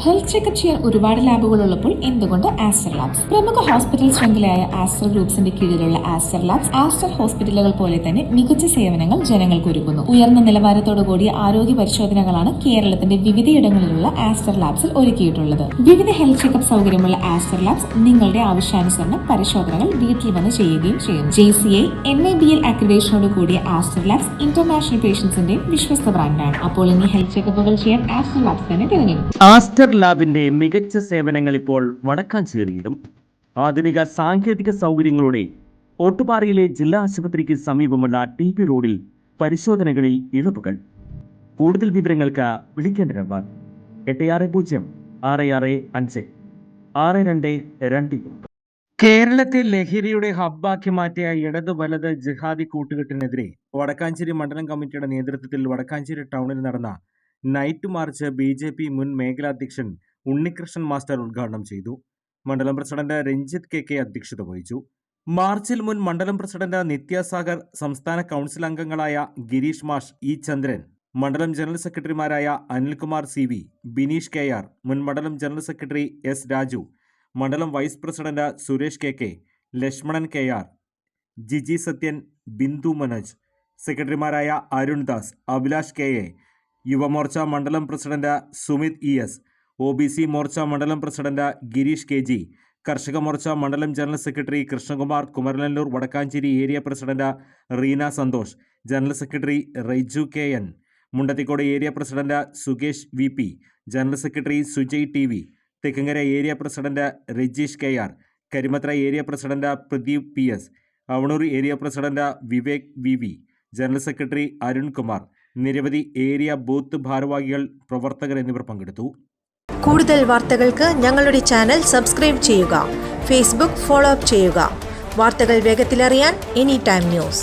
Health checkup ചെയ്യാൻ ഒരുപാട് ലാബുകൾ ഉള്ളപ്പോൾ എന്തുകൊണ്ട് ആസ്റ്റർ ലാബ്സ്? പ്രമുഖ ഹോസ്പിറ്റൽ ശൃംഖലയായ ആസ്റ്റർ ഗ്രൂപ്പ്സിന്റെ കീഴിലുള്ള ആസ്റ്റർ ലാബ്സ് ആസ്റ്റർ ഹോസ്പിറ്റലുകൾ പോലെ തന്നെ മികച്ച സേവനങ്ങൾ ജനങ്ങൾക്ക് ഒരുക്കുന്നു. ഉയർന്ന നിലവാരത്തോടു കൂടിയ ആരോഗ്യ പരിശോധനകളാണ് കേരളത്തിന്റെ വിവിധയിടങ്ങളിലുള്ള ആസ്റ്റർ ലാബ്സിൽ ഒരുക്കിയിട്ടുള്ളത്. വിവിധ ഹെൽത്ത് ചെക്കപ്പ് സൗകര്യമുള്ള ആസ്റ്റർ ലാബ്സ് നിങ്ങളുടെ ആവശ്യാനുസരണം പരിശോധനകൾ വീട്ടിൽ വന്ന് ചെയ്യുകയും ചെയ്യും. JCI NABL അക്രഡിറ്റേഷനോട് കൂടിയ ആസ്റ്റർ ലാബ്സ് ഇന്റർനാഷണൽ പേഷ്യൻസിന്റെ വിശ്വസ്ത ബ്രാൻഡാണ്. അപ്പോൾ ഇനി ഹെൽത്ത് ചെക്കപ്പുകൾ ചെയ്യാൻ ആസ്റ്റർ ലാബ്സ് തന്നെ തിരഞ്ഞെടുക്കും. ആസ്റ്റർ ലാബിന്റെ മികച്ച സേവനങ്ങൾ ഇപ്പോൾ വടക്കാഞ്ചേരിയിലും. ആധുനിക സാങ്കേതിക സൗകര്യങ്ങളോടെ ഓട്ടുപാറയിലെ ജില്ലാ ആശുപത്രിക്ക് സമീപമുള്ള TP റോഡിൽ പരിശോധനകളിൽ ഇളവുകൾ. കൂടുതൽ വിവരങ്ങൾക്ക് വിളിക്കേണ്ട നമ്പർ 86066562. കേരളത്തെ ലഹരിയുടെ ഹബ്ബാക്കി മാറ്റിയ ഇടത് വലത് ജിഹാദി കൂട്ടുകെട്ടിനെതിരെ വടക്കാഞ്ചേരി മണ്ഡലം കമ്മിറ്റിയുടെ നേതൃത്വത്തിൽ വടക്കാഞ്ചേരി ടൗണിൽ നടന്ന നൈറ്റ് മാർച്ച് BJP മുൻ മേഖലാധ്യക്ഷൻ ഉണ്ണികൃഷ്ണൻ മാസ്റ്റർ ഉദ്ഘാടനം ചെയ്തു. മണ്ഡലം പ്രസിഡന്റ് രഞ്ജിത്ത് KK അധ്യക്ഷത വഹിച്ചു. മാർച്ചിൽ മുൻ മണ്ഡലം പ്രസിഡന്റ് നിത്യസാഗർ, സംസ്ഥാന കൗൺസിൽ അംഗങ്ങളായ ഗിരീഷ് മാഷ്, E ചന്ദ്രൻ, മണ്ഡലം ജനറൽ സെക്രട്ടറിമാരായ അനിൽകുമാർ CV, ബിനീഷ് KR, മുൻ മണ്ഡലം ജനറൽ സെക്രട്ടറി S രാജു, മണ്ഡലം vice president Suresh KK, Lakshmanan KR, Jiji Sathyan, Bindu Manoj, സെക്രട്ടറിമാരായ അരുൺദാസ്, അഭിലാഷ് KA, യുവമോർച്ച മണ്ഡലം president Sumith ES, OBC Morcha മണ്ഡലം പ്രസിഡന്റ് ഗിരീഷ് KG, കർഷക മോർച്ച മണ്ഡലം general secretary Krishnakumar, Kumaranallur Vadakkanchery area president Reena Santhosh, general secretary Raiju KN, Mundathikode area president Sukesh VP, general secretary Sujay TV, Thekkankara area president Rajeesh KR, Karimathra area president Pradeep PS, Avanoor area president Vivek VV, general secretary Arunkumar, നിരവധി area booth ഭാരവാഹികൾ, പ്രവർത്തകർ എന്നിവർ പങ്കെടുത്തു. കൂടുതൽ വാർത്തകൾക്ക് ഞങ്ങളുടെ ചാനൽ സബ്സ്ക്രൈബ് ചെയ്യുക. ഫേസ്ബുക്ക് ഫോളോ അപ്പ് ചെയ്യുക. വാർത്തകൾ വേഗത്തിലറിയാൻ Anytime News.